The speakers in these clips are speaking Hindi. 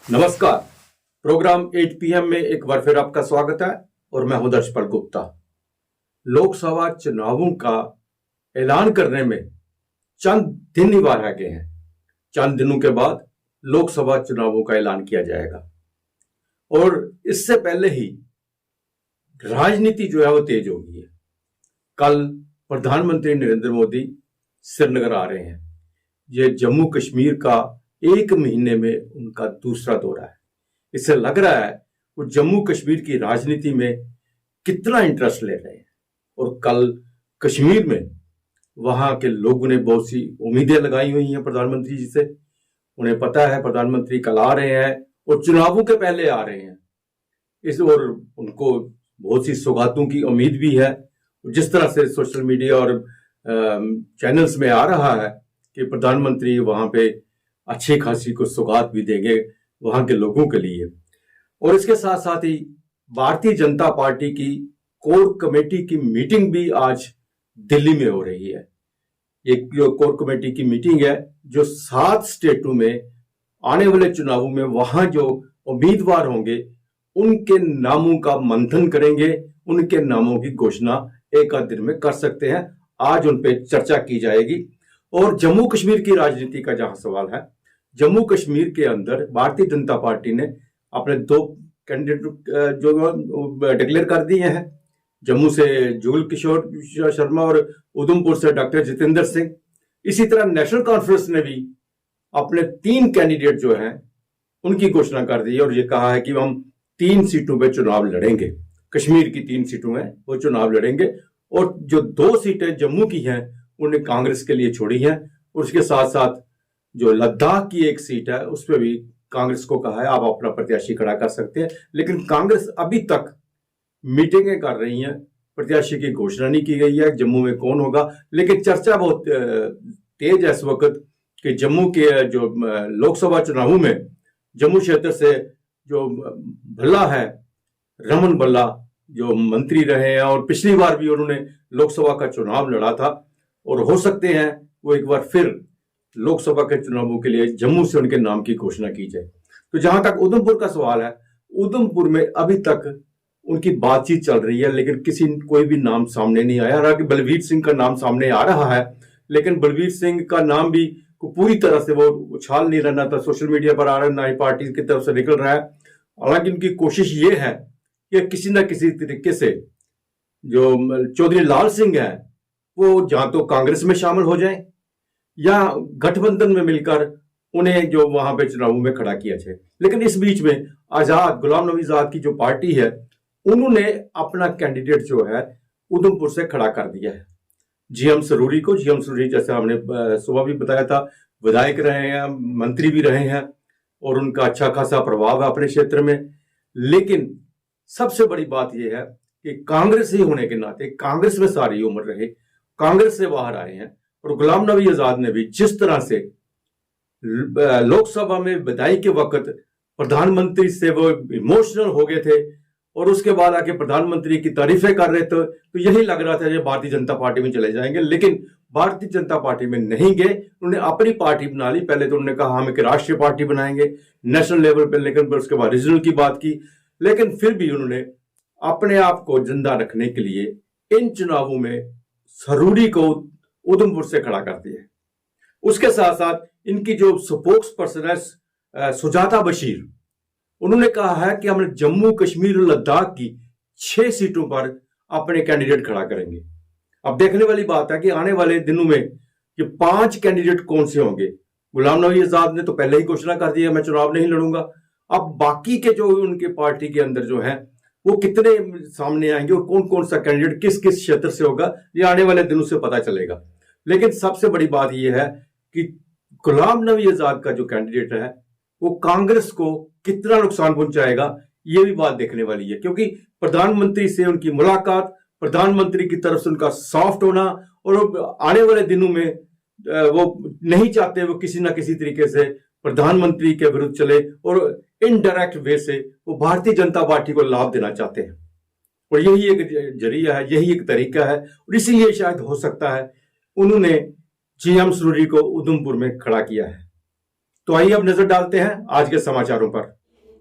नमस्कार। प्रोग्राम 8 PM में एक बार फिर आपका स्वागत है और मैं हूं दर्शपाल गुप्ता। लोकसभा चुनावों का ऐलान करने में चंद दिन ही रह गए हैं। चंद दिनों के बाद लोकसभा चुनावों का ऐलान किया जाएगा और इससे पहले ही राजनीति जो है वो तेज हो गई है। कल प्रधानमंत्री नरेंद्र मोदी श्रीनगर आ रहे हैं। ये जम्मू कश्मीर का एक महीने में उनका दूसरा दौरा है। इससे लग रहा है वो जम्मू कश्मीर की राजनीति में कितना इंटरेस्ट ले रहे हैं और कल कश्मीर में वहां के लोगों ने बहुत सी उम्मीदें लगाई हुई हैं प्रधानमंत्री जी से। उन्हें पता है प्रधानमंत्री कल आ रहे हैं और चुनावों के पहले आ रहे हैं और उनको बहुत सी सौगातों की उम्मीद भी है। जिस तरह से सोशल मीडिया और चैनल्स में आ रहा है कि प्रधानमंत्री वहां पे अच्छी खासी कुछ सौगात भी देंगे वहां के लोगों के लिए। और इसके साथ साथ ही भारतीय जनता पार्टी की कोर कमेटी की मीटिंग भी आज दिल्ली में हो रही है। एक जो कोर कमेटी की मीटिंग है जो 7 स्टेटों में आने वाले चुनावों में वहां जो उम्मीदवार होंगे उनके नामों का मंथन करेंगे, उनके नामों की घोषणा एक आध दिन में कर सकते हैं। आज उन पर चर्चा की जाएगी। और जम्मू कश्मीर की राजनीति का जहां सवाल है, जम्मू कश्मीर के अंदर भारतीय जनता पार्टी ने अपने 2 कैंडिडेट जो डिक्लेयर कर दिए हैं। जम्मू से जुगल किशोर शर्मा और उधमपुर से डॉक्टर जितेंद्र सिंह। इसी तरह नेशनल कॉन्फ्रेंस ने भी अपने 3 कैंडिडेट जो हैं उनकी घोषणा कर दी और ये कहा है कि हम 3 सीटों पे चुनाव लड़ेंगे। कश्मीर की 3 सीटों हैं वो चुनाव लड़ेंगे और जो 2 सीटें जम्मू की हैं उन्हें कांग्रेस के लिए छोड़ी हैं। और उसके साथ साथ जो लद्दाख की एक सीट है उस पर भी कांग्रेस को कहा है आप अपना प्रत्याशी खड़ा कर सकते हैं। लेकिन कांग्रेस अभी तक मीटिंगें कर रही हैं, प्रत्याशी की घोषणा नहीं की गई है जम्मू में कौन होगा। लेकिन चर्चा बहुत तेज है इस वक्त कि जम्मू के जो लोकसभा चुनावों में जम्मू क्षेत्र से जो भल्ला है, रमन भल्ला जो मंत्री रहे हैं और पिछली बार भी उन्होंने लोकसभा का चुनाव लड़ा था और हो सकते हैं वो एक बार फिर लोकसभा के चुनावों के लिए जम्मू से उनके नाम की घोषणा की जाए। तो जहां तक उधमपुर का सवाल है, उधमपुर में अभी तक उनकी बातचीत चल रही है लेकिन कोई भी नाम सामने नहीं आया। हालांकि बलवीर सिंह का नाम सामने आ रहा है लेकिन बलवीर सिंह का नाम भी पूरी तरह से वो उछाल नहीं रहना था, सोशल मीडिया पर आ रहा है, ना ही पार्टी की तरफ से निकल रहा है। हालांकि उनकी कोशिश ये है कि किसी न किसी तरीके से जो चौधरी लाल सिंह है वो जहां तो कांग्रेस में शामिल हो जाए या गठबंधन में मिलकर उन्हें जो वहां पे चुनावों में खड़ा किया जाए। लेकिन इस बीच में गुलाम नबी आजाद की जो पार्टी है उन्होंने अपना कैंडिडेट जो है उधमपुर से खड़ा कर दिया है, जीएम सरूरी को। जीएम सरूरी जैसे हमने सुबह भी बताया था विधायक रहे हैं, मंत्री भी रहे हैं और उनका अच्छा खासा प्रभाव है अपने क्षेत्र में। लेकिन सबसे बड़ी बात यह है कि कांग्रेस ही होने के नाते कांग्रेस में सारी उम्र रहे, कांग्रेस से बाहर आए हैं। और गुलाम नबी आजाद ने भी जिस तरह से लोकसभा में विदाई के वक्त प्रधानमंत्री से वो इमोशनल हो गए थे और उसके बाद आके प्रधानमंत्री की तारीफें कर रहे थे, तो यही लग रहा था ये भारतीय जनता पार्टी में चले जाएंगे। लेकिन भारतीय जनता पार्टी में नहीं गए, उन्होंने अपनी पार्टी बना ली। पहले तो उन्होंने कहा हम एक राष्ट्रीय पार्टी बनाएंगे नेशनल लेवल पर, लेकिन फिर उसके बाद रीजनल की बात की। लेकिन फिर भी उन्होंने अपने आप को जिंदा रखने के लिए इन चुनावों में सरूरी को उधमपुर से खड़ा कर दिया। उसके साथ साथ इनकी जो स्पोक्स पर्सन है सुजाता बशीर, उन्होंने कहा है कि हमने जम्मू कश्मीर और लद्दाख की 6 सीटों पर अपने कैंडिडेट खड़ा करेंगे। अब देखने वाली बात है कि आने वाले दिनों में ये 5 कैंडिडेट कौन से होंगे। गुलाम नबी आजाद ने तो पहले ही घोषणा कर दिया मैं चुनाव नहीं लड़ूंगा। अब बाकी के जो उनके पार्टी के अंदर जो है वो कितने सामने आएंगे और कौन कौन सा कैंडिडेट किस किस क्षेत्र से होगा ये आने वाले दिनों से पता चलेगा। लेकिन सबसे बड़ी बात यह है कि गुलाम नबी आजाद का जो कैंडिडेट है वो कांग्रेस को कितना नुकसान पहुंचाएगा ये भी बात देखने वाली है। क्योंकि प्रधानमंत्री से उनकी मुलाकात, प्रधानमंत्री की तरफ से उनका सॉफ्ट होना और आने वाले दिनों में वो नहीं चाहते वो किसी ना किसी तरीके से प्रधानमंत्री के विरुद्ध चले और इनडायरेक्ट वे से वो भारतीय जनता पार्टी को लाभ देना चाहते हैं। और यही एक जरिया है, यही एक तरीका है और इसीलिए शायद हो सकता है उन्होंने जीएम सरूरी को उधमपुर में खड़ा किया है। तो आइए अब नजर डालते हैं आज के समाचारों पर।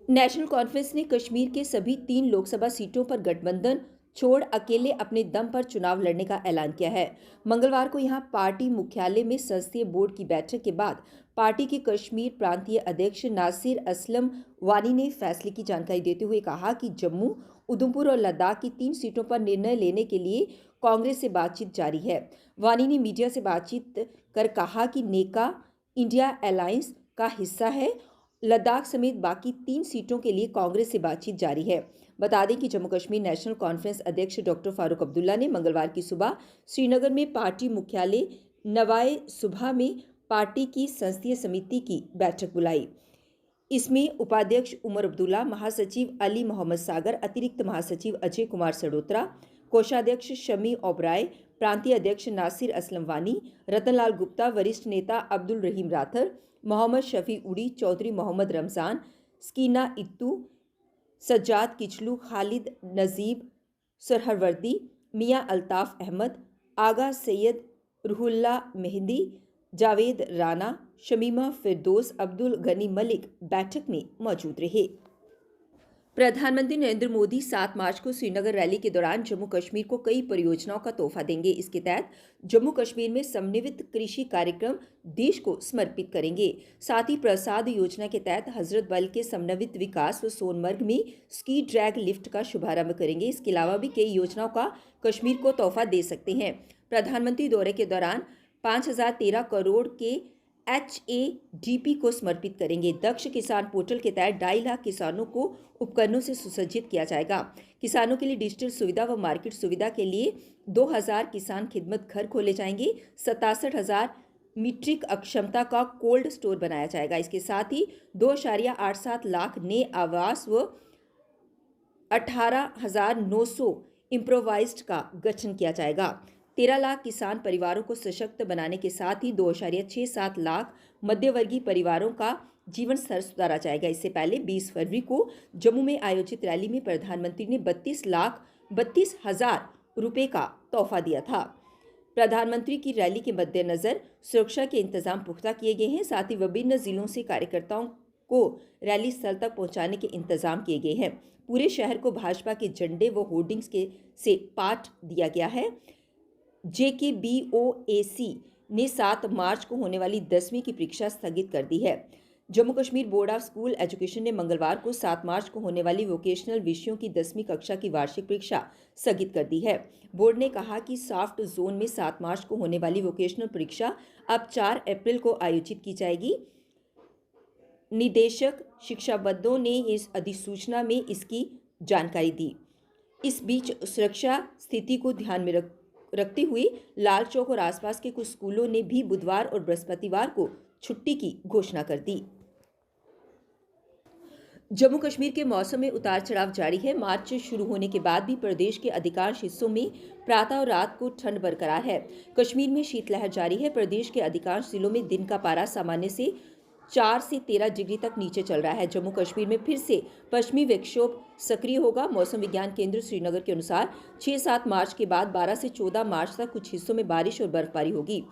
नेशनल कॉन्फ्रेंस ने कश्मीर के सभी 3 लोकसभा सीटों पर गठबंधन छोड़ अकेले अपने दम पर चुनाव लड़ने का ऐलान किया है। मंगलवार को यहां पार्टी मुख्यालय में संसदीय बोर्ड की बैठक के बाद पार्टी के कश्मीर प्रांतीय अध्यक्ष नासिर असलम वानी ने फैसले की जानकारी देते हुए कहा कि जम्मू, उधमपुर और लद्दाख की 3 सीटों पर निर्णय लेने के लिए कांग्रेस से बातचीत जारी है। वानी ने मीडिया से बातचीत कर कहा कि नेका इंडिया अलायंस का हिस्सा है। लद्दाख समेत बाकी 3 सीटों के लिए कांग्रेस से बातचीत जारी है। बता दें कि जम्मू कश्मीर नेशनल कॉन्फ्रेंस अध्यक्ष डॉक्टर फारूक अब्दुल्ला ने मंगलवार की सुबह श्रीनगर में पार्टी मुख्यालय नवाए सुबह में पार्टी की संसदीय समिति की बैठक बुलाई। इसमें उपाध्यक्ष उमर अब्दुल्ला, महासचिव अली मोहम्मद सागर, अतिरिक्त महासचिव अजय कुमार सडोत्रा, कोषाध्यक्ष शमी ओबराय, प्रांतीय अध्यक्ष नासिर असलम वानी, रतनलाल गुप्ता, वरिष्ठ नेता अब्दुल रहीम राथर, मोहम्मद शफी उड़ी, चौधरी मोहम्मद रमजान, स्कीना इत्तू, सज्जाद किचलू, खालिद नजीब सरहरवर्दी, मियां अल्ताफ अहमद, आगा सैयद रुहुल्ला मेहंदी, जावेद राना, शमीमा फिरदौस, अब्दुल गनी मलिक बैठक में मौजूद रहे। प्रधानमंत्री नरेंद्र मोदी 7 मार्च को श्रीनगर रैली के दौरान जम्मू कश्मीर को कई परियोजनाओं का तोहफा देंगे। इसके तहत जम्मू कश्मीर में समन्वित कृषि कार्यक्रम देश को समर्पित करेंगे। साथ ही प्रसाद योजना के तहत हजरत बल के समन्वित विकास व सोनमर्ग में स्की ड्रैग लिफ्ट का शुभारंभ करेंगे। इसके अलावा भी कई योजनाओं का कश्मीर को तोहफा दे सकते हैं। प्रधानमंत्री दौरे के दौरान 5013 करोड़ के HADP को समर्पित करेंगे। दक्ष किसान पोर्टल के तहत 2.5 लाख किसानों को उपकरणों से सुसज्जित किया जाएगा। किसानों के लिए डिजिटल सुविधा व मार्केट सुविधा के लिए 2000 किसान खिदमत घर खोले जाएंगे। 67,000 मीट्रिक अक्षमता का कोल्ड स्टोर बनाया जाएगा। इसके साथ ही 2.87 लाख नए आवास व 18,900 इम्प्रोवाइज्ड का गठन किया जाएगा। 13 लाख किसान परिवारों को सशक्त बनाने के साथ ही 2.67 लाख मध्यवर्गीय परिवारों का जीवन स्तर सुधारा जाएगा। इससे पहले 20 फरवरी को जम्मू में आयोजित रैली में प्रधानमंत्री ने 32,32,000 रुपए का तोहफा दिया था। प्रधानमंत्री की रैली के मद्देनजर सुरक्षा के इंतजाम पुख्ता किए गए हैं। साथ ही विभिन्न जिलों से कार्यकर्ताओं को रैली स्थल तक पहुंचाने के इंतजाम किए गए हैं। पूरे शहर को भाजपा के झंडे व होर्डिंग्स से पाट दिया गया है। JKBOAC ने 7 मार्च को होने वाली 10वीं की परीक्षा स्थगित कर दी है। Jammu Kashmir board of school education ने मंगलवार को 7 मार्च को होने वाली वोकेशनल विषयों की 10वीं कक्षा की वार्षिक परीक्षा स्थगित कर दी है। बोर्ड ने कहा कि सॉफ्ट जोन में 7 मार्च को होने वाली वोकेशनल परीक्षा अब 4 अप्रैल को आयोजित की जाएगी। निदेशक शिक्षाविदों ने इस अधिसूचना में इसकी जानकारी दी। इस बीच सुरक्षा स्थिति को ध्यान में रखते हुए लाल चौक और आसपास के कुछ स्कूलों ने भी बुधवार और बृहस्पतिवार को छुट्टी की घोषणा कर दी। जम्मू कश्मीर के मौसम में उतार चढ़ाव जारी है। मार्च शुरू होने के बाद भी प्रदेश के अधिकांश हिस्सों में प्रातः और रात को ठंड बरकरार है। कश्मीर में शीतलहर जारी है। प्रदेश के अधिकांश जिलों में दिन का पारा सामान्य से 4 से 13 डिग्री तक नीचे चल रहा है। जम्मू कश्मीर में फिर से पश्चिमी विक्षोभ सक्रिय होगा। मौसम विज्ञान केंद्र श्रीनगर के अनुसार 6-7 मार्च के बाद 12 से 14 मार्च तक कुछ हिस्सों में बारिश और बर्फबारी होगी।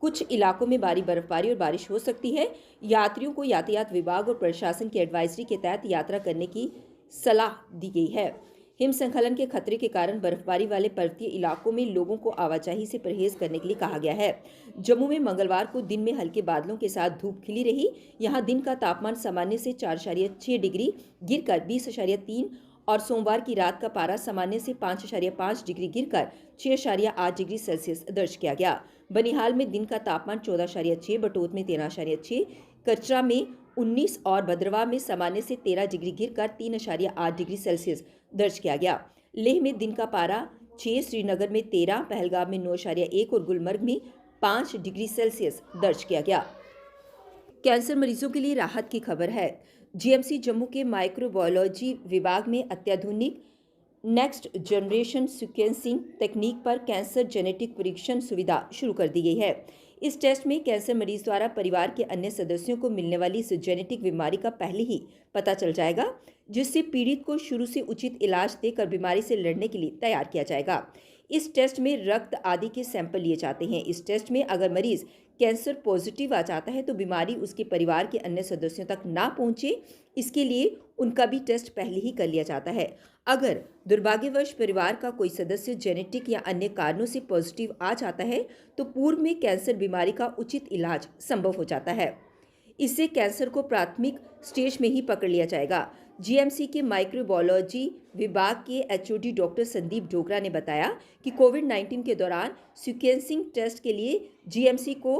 कुछ इलाकों में भारी बर्फबारी और बारिश हो सकती है। यात्रियों को यातायात विभाग और प्रशासन की एडवाइजरी के तहत यात्रा करने की सलाह दी गई है। हिमस्खलन के खतरे के कारण बर्फबारी वाले पर्वतीय इलाकों में लोगों को आवाजाही से परहेज करने के लिए कहा गया है। जम्मू में मंगलवार को दिन में हल्के बादलों के साथ धूप खिली रही। यहां दिन का तापमान सामान्य से 4.6 डिग्री गिरकर 20.3 और सोमवार की रात का पारा सामान्य से 5.5 डिग्री गिरकर 6.8 डिग्री सेल्सियस दर्ज किया गया। बनिहाल में दिन का तापमान 14.6, बटोत में 13.6, कचरा में 19 और भद्रवाह में सामान्य से 13 डिग्री गिरकर 3.8 डिग्री सेल्सियस दर्ज किया गया। लेह में दिन का पारा 6, श्रीनगर में 13, पहलगाम में 9.1 और गुलमर्ग में 5 डिग्री सेल्सियस दर्ज किया गया। कैंसर मरीजों के लिए राहत की खबर है। GMC जम्मू के माइक्रोबायोलॉजी विभाग में अत्याधुनिक नेक्स्ट जनरेशन सीक्वेंसिंग तकनीक पर कैंसर जेनेटिक परीक्षण सुविधा शुरू कर दी गई है। इस टेस्ट में कैंसर मरीज द्वारा परिवार के अन्य सदस्यों को मिलने वाली इस जेनेटिक बीमारी का पहले ही पता चल जाएगा, जिससे पीड़ित को शुरू से उचित इलाज देकर बीमारी से लड़ने के लिए तैयार किया जाएगा। इस टेस्ट में रक्त आदि के सैंपल लिए जाते हैं। इस टेस्ट में अगर मरीज कैंसर पॉजिटिव आ जाता है तो बीमारी उसके परिवार के अन्य सदस्यों तक ना पहुंचे, इसके लिए उनका भी टेस्ट पहले ही कर लिया जाता है। अगर दुर्भाग्यवश परिवार का कोई सदस्य जेनेटिक या अन्य कारणों से पॉजिटिव आ जाता है तो पूर्व में कैंसर बीमारी का उचित इलाज संभव हो जाता है। इससे कैंसर को प्राथमिक स्टेज में ही पकड़ लिया जाएगा। जीएमसी के माइक्रोबायोलॉजी विभाग के एचओडी डॉक्टर संदीप डोगरा ने बताया कि कोविड-19 के दौरान सीक्वेंसिंग टेस्ट के लिए जीएमसी को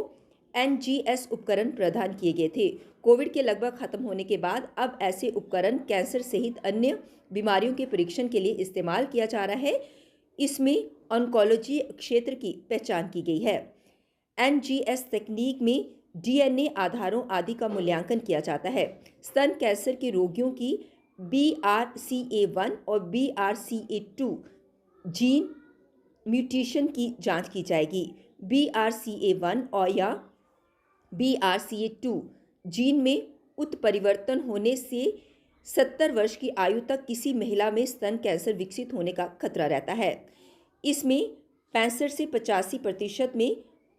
एनजीएस उपकरण प्रदान किए गए थे। कोविड के लगभग खत्म होने के बाद अब ऐसे उपकरण कैंसर सहित अन्य बीमारियों के परीक्षण के लिए इस्तेमाल किया जा रहा है। इसमें ऑन्कोलॉजी क्षेत्र की पहचान की गई है। एनजीएस तकनीक में डीएनए आधारों आदि का मूल्यांकन किया जाता है। स्तन कैंसर के रोगियों की BRCA1 और BRCA2 जीन म्यूटेशन की जांच की जाएगी। BRCA1 और या BRCA2 जीन में उत्परिवर्तन होने से 70 वर्ष की आयु तक किसी महिला में स्तन कैंसर विकसित होने का खतरा रहता है। इसमें 65 से 85% में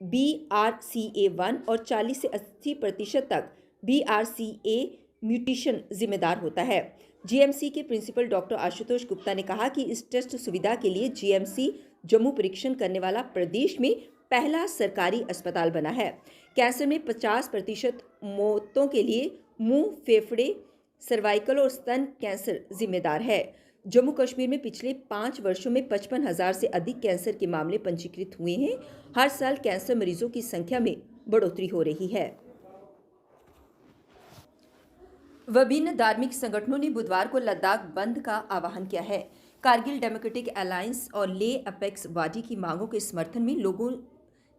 BRCA1 और 40 से 80% तक BRCA म्यूटेशन जिम्मेदार होता है। जीएमसी के प्रिंसिपल डॉक्टर आशुतोष गुप्ता ने कहा कि इस टेस्ट सुविधा के लिए जीएमसी जम्मू परीक्षण करने वाला प्रदेश में पहला सरकारी अस्पताल बना है। कैंसर में 50% मौतों के लिए मुंह, फेफड़े, सर्वाइकल और स्तन कैंसर जिम्मेदार है। जम्मू कश्मीर में पिछले 5 वर्षों में 55,000 से अधिक कैंसर के मामले पंजीकृत हुए हैं। हर साल कैंसर मरीजों की संख्या में बढ़ोतरी हो रही है। विभिन्न धार्मिक संगठनों ने बुधवार को लद्दाख बंद का आह्वान किया है। कारगिल डेमोक्रेटिक अलायंस और ले अपेक्स वादी की मांगों के समर्थन में लोगों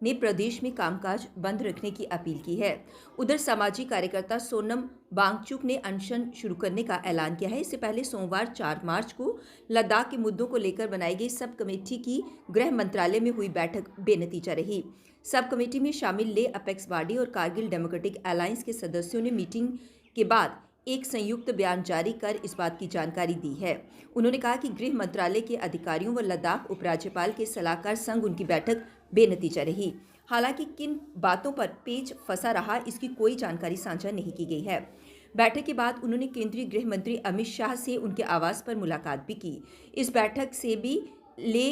ने प्रदेश में कामकाज बंद रखने की अपील की है। उधर सामाजिक कार्यकर्ता सोनम वांगचुक ने अनशन शुरू करने का ऐलान किया है। इससे पहले सोमवार 4 मार्च को लद्दाख के मुद्दों को लेकर बनाई गई सब कमेटी की गृह मंत्रालय में हुई बैठक बेनतीजा रही। सब कमेटी में शामिल ले अपेक्स वादी और कारगिल डेमोक्रेटिक अलायंस के सदस्यों ने मीटिंग के बाद एक संयुक्त बयान जारी कर इस बात की जानकारी दी है। उन्होंने कहा कि गृह मंत्रालय के अधिकारियों व लद्दाख उपराज्यपाल के सलाहकार संग उनकी बैठक बेनतीजा रही। हालांकि किन बातों पर पेच फंसा रहा इसकी कोई जानकारी साझा नहीं की गई है। बैठक के बाद उन्होंने केंद्रीय गृह मंत्री अमित शाह से उनके आवास पर मुलाकात भी की। इस बैठक से भी ले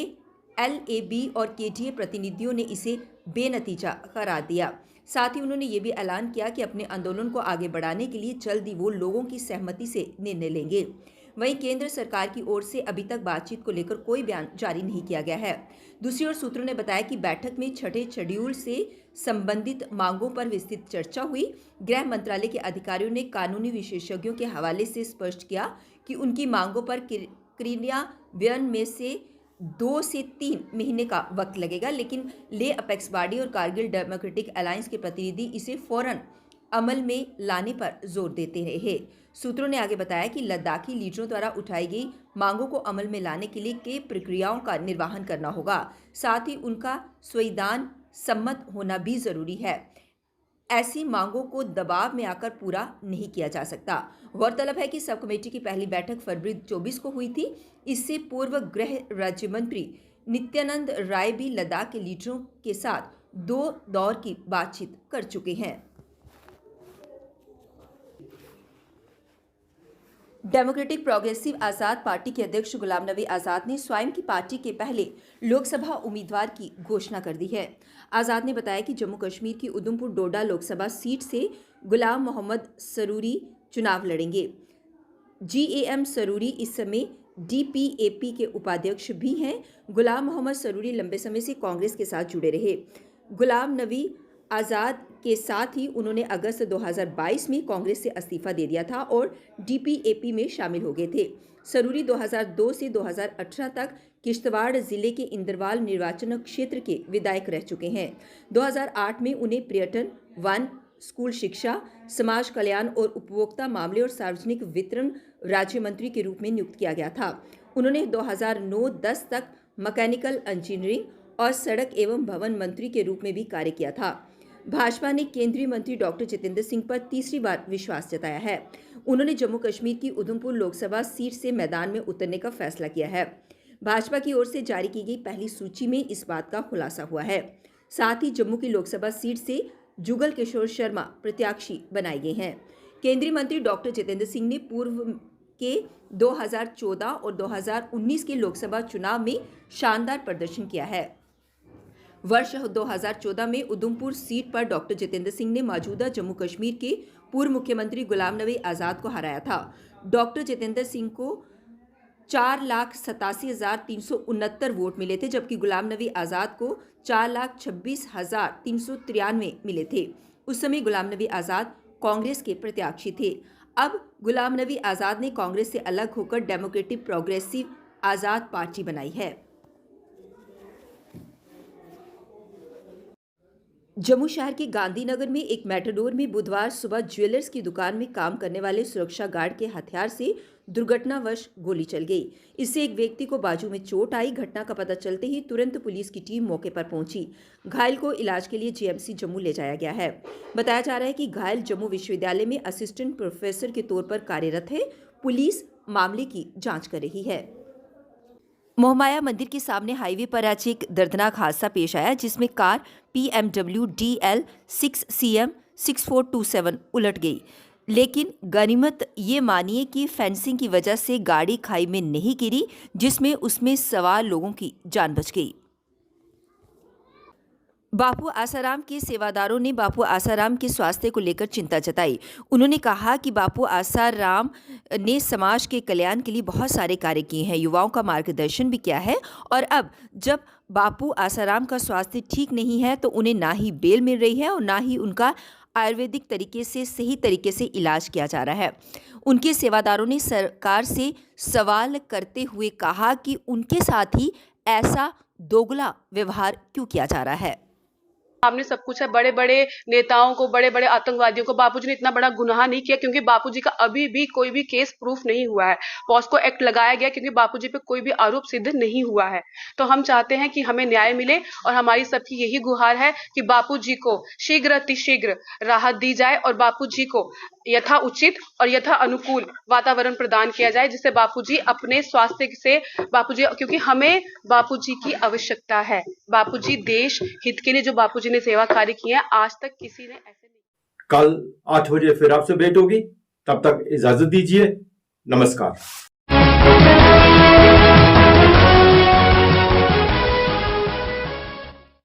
LAB और KDA प्रतिनिधियों ने इसे बेनतीजा करार दिया। साथ ही उन्होंने ये भी ऐलान किया कि अपने आंदोलन को आगे बढ़ाने के लिए जल्द ही वो लोगों की सहमति से निर्णय लेंगे। वहीं केंद्र सरकार की ओर से अभी तक बातचीत को लेकर कोई बयान जारी नहीं किया गया है। दूसरी ओर सूत्रों ने बताया कि बैठक में छठे शेड्यूल से संबंधित मांगों पर विस्तृत चर्चा हुई। गृह मंत्रालय के अधिकारियों ने कानूनी विशेषज्ञों के हवाले से स्पष्ट किया कि उनकी मांगों पर क्रियान्वयन में से 2 से 3 महीने का वक्त लगेगा, लेकिन ले अपेक्स वादी और कारगिल डेमोक्रेटिक अलायंस के प्रतिनिधि इसे फौरन अमल में लाने पर जोर देते रहे। सूत्रों ने आगे बताया कि लद्दाखी लीडरों द्वारा उठाई गई मांगों को अमल में लाने के लिए कई प्रक्रियाओं का निर्वहन करना होगा। साथ ही उनका संविधान सम्मत होना भी जरूरी है। ऐसी मांगों को दबाव में आकर पूरा नहीं किया जा सकता। गौरतलब है कि सब कमेटी की पहली बैठक फरवरी 24 को हुई थी। इससे पूर्व गृह राज्य मंत्री नित्यानंद राय भी लद्दाख के लीडरों के साथ 2 दौर की बातचीत कर चुके हैं। डेमोक्रेटिक प्रोग्रेसिव आज़ाद पार्टी के अध्यक्ष गुलाम नबी आज़ाद ने स्वयं की पार्टी के पहले लोकसभा उम्मीदवार की घोषणा कर दी है। आज़ाद ने बताया कि जम्मू कश्मीर की उधमपुर डोडा लोकसभा सीट से गुलाम मोहम्मद सरूरी चुनाव लड़ेंगे। GAM सरूरी इस समय DPAP के उपाध्यक्ष भी हैं। गुलाम मोहम्मद सरूरी लंबे समय से कांग्रेस के साथ जुड़े रहे। गुलाम नबी आज़ाद के साथ ही उन्होंने अगस्त 2022 में कांग्रेस से इस्तीफा दे दिया था और DPAP में शामिल हो गए थे। सरूरी 2002 से 2018 तक किश्तवाड़ जिले के इंदरवाल निर्वाचन क्षेत्र के विधायक रह चुके हैं। 2008 में उन्हें पर्यटन, वन, स्कूल शिक्षा, समाज कल्याण और उपभोक्ता मामले और सार्वजनिक वितरण राज्य मंत्री के रूप में नियुक्त किया गया था। उन्होंने 2009-10 तक मैकेनिकल इंजीनियरिंग और सड़क एवं भवन मंत्री के रूप में भी कार्य किया था। भाजपा ने केंद्रीय मंत्री डॉक्टर जितेंद्र सिंह पर तीसरी बार विश्वास जताया है। उन्होंने जम्मू कश्मीर की उधमपुर लोकसभा सीट से मैदान में उतरने का फैसला किया है। भाजपा की ओर से जारी की गई पहली सूची में इस बात का खुलासा हुआ है। साथ ही जम्मू की लोकसभा सीट से जुगल किशोर शर्मा प्रत्याशी बनाए गए हैं। केंद्रीय मंत्री डॉक्टर जितेंद्र सिंह ने पूर्व के 2014 और 2019 के लोकसभा चुनाव में शानदार प्रदर्शन किया है। वर्ष 2014 में उधमपुर सीट पर डॉक्टर जितेंद्र सिंह ने मौजूदा जम्मू कश्मीर के पूर्व मुख्यमंत्री गुलाम नबी आज़ाद को हराया था। डॉक्टर जितेंद्र सिंह को 4,87,369 वोट मिले थे, जबकि गुलाम नबी आज़ाद को 4,26,393 मिले थे। उस समय गुलाम नबी आज़ाद कांग्रेस के प्रत्याशी थे। अब गुलाम नबी आज़ाद ने कांग्रेस से अलग होकर डेमोक्रेटिक प्रोग्रेसिव आज़ाद पार्टी बनाई है। जम्मू शहर के गांधीनगर में एक मेटाडोर में बुधवार सुबह ज्वेलर्स की दुकान में काम करने वाले सुरक्षा गार्ड के हथियार से दुर्घटनावश गोली चल गई। इससे एक व्यक्ति को बाजू में चोट आई। घटना का पता चलते ही तुरंत पुलिस की टीम मौके पर पहुंची। घायल को इलाज के लिए जीएमसी जम्मू ले जाया गया है। बताया जा रहा है कि घायल जम्मू विश्वविद्यालय में असिस्टेंट प्रोफेसर के तौर पर कार्यरत है। पुलिस मामले की जाँच कर रही है। मोहमाया मंदिर के सामने हाईवे पर आज एक दर्दनाक हादसा पेश आया, जिसमें कार PMW DL 6CM 6427 उलट गई। लेकिन गनीमत ये मानिए कि फेंसिंग की वजह से गाड़ी खाई में नहीं गिरी, जिसमें उसमें सवार लोगों की जान बच गई। बापू आसाराम के सेवादारों ने बापू आसाराम के स्वास्थ्य को लेकर चिंता जताई। उन्होंने कहा कि बापू आसाराम ने समाज के कल्याण के लिए बहुत सारे कार्य किए हैं, युवाओं का मार्गदर्शन भी किया है, और अब जब बापू आसाराम का स्वास्थ्य ठीक नहीं है तो उन्हें ना ही बेल मिल रही है और ना ही उनका आयुर्वेदिक तरीके से सही तरीके से इलाज किया जा रहा है। उनके सेवादारों ने सरकार से सवाल करते हुए कहा कि उनके साथ ही ऐसा दोगला व्यवहार क्यों किया जा रहा है। सामने सब कुछ है, बड़े बड़े नेताओं को, बड़े बड़े आतंकवादियों को बापूजी ने इतना बड़ा गुनाह नहीं किया, क्योंकि बापूजी का अभी भी कोई भी केस प्रूफ नहीं हुआ है। पॉस्को एक्ट लगाया गया क्योंकि बापूजी पे कोई भी आरोप सिद्ध नहीं हुआ है। तो हम चाहते हैं कि हमें न्याय मिले, और हमारी सबकी यही गुहार है कि बापूजी को शीघ्र अतिशीघ्र राहत दी जाए और बापूजी को यथा उचित और यथा अनुकूल वातावरण प्रदान किया जाए, जिससे बापूजी अपने स्वास्थ्य से क्योंकि हमें बापूजी की आवश्यकता है। बापूजी देश हित के लिए जो बापूजी ने सेवा कार्य किए हैं, आज तक किसी ने ऐसे नहीं। कल 8 बजे फिर आपसे भेंट होगी। तब तक इजाजत दीजिए। नमस्कार।